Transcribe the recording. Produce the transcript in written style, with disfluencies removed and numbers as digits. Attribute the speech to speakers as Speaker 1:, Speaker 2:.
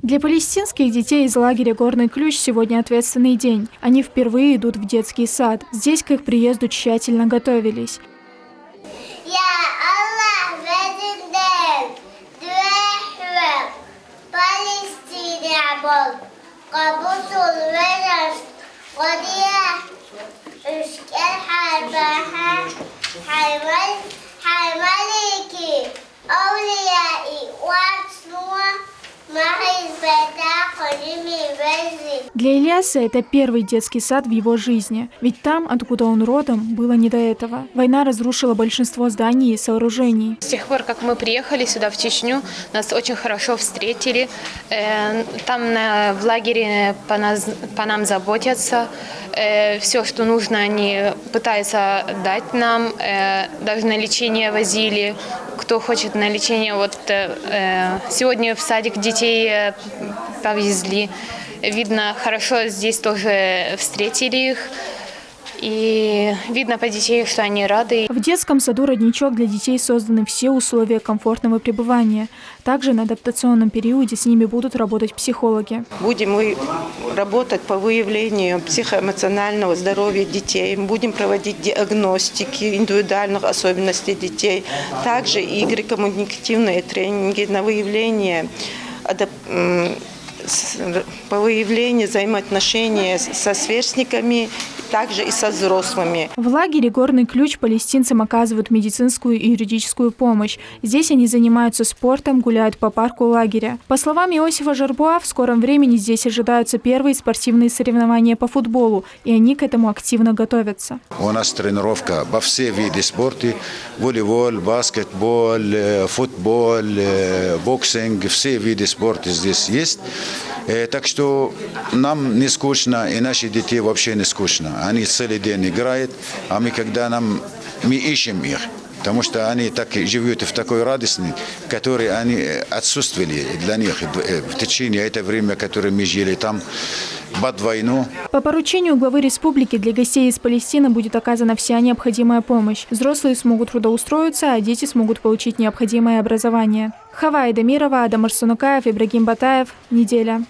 Speaker 1: Для палестинских детей из лагеря «Горный ключ» сегодня ответственный день. Они впервые идут в детский сад. Здесь к их приезду тщательно готовились. Для Ильяса это первый детский сад в его жизни, ведь там, откуда он родом, было не до этого. Война разрушила большинство зданий и сооружений.
Speaker 2: С тех пор, как мы приехали сюда, в Чечню, нас очень хорошо встретили. Там в лагере по нам заботятся. Все, что нужно, они пытаются дать нам. Даже на лечение возили. Кто хочет на лечение, вот сегодня в садик детей повезли. Видно, хорошо здесь тоже встретили их. И видно по детей, что они рады.
Speaker 1: В детском саду «Родничок» для детей созданы все условия комфортного пребывания. Также на адаптационном периоде с ними будут работать психологи.
Speaker 3: Будем работать по выявлению психоэмоционального здоровья детей. Будем проводить диагностики индивидуальных особенностей детей. Также игры, коммуникативные тренинги на выявление по выявлению взаимоотношений со сверстниками, также и со взрослыми.
Speaker 1: В лагере «Горный ключ» палестинцам оказывают медицинскую и юридическую помощь. Здесь они занимаются спортом, гуляют по парку лагеря. По словам Иосифа Жарбуа, в скором времени здесь ожидаются первые спортивные соревнования по футболу, и они к этому активно готовятся.
Speaker 4: У нас тренировка по всем видам спорта: волейбол, баскетбол, футбол, боксинг, все виды спорта здесь есть. Так что нам не скучно, и наши дети вообще не скучно. Они целый день играют, а мы ищем их. Потому что они так живут в такой радости, которой они отсутствовали для них в течение этого времени, которое мы жили там под войну.
Speaker 1: По поручению главы республики для гостей из Палестины будет оказана вся необходимая помощь. Взрослые смогут трудоустроиться, а дети смогут получить необходимое образование. Хава Айдамирова, Адам Арсунукаев, Ибрагим Батаев. Неделя.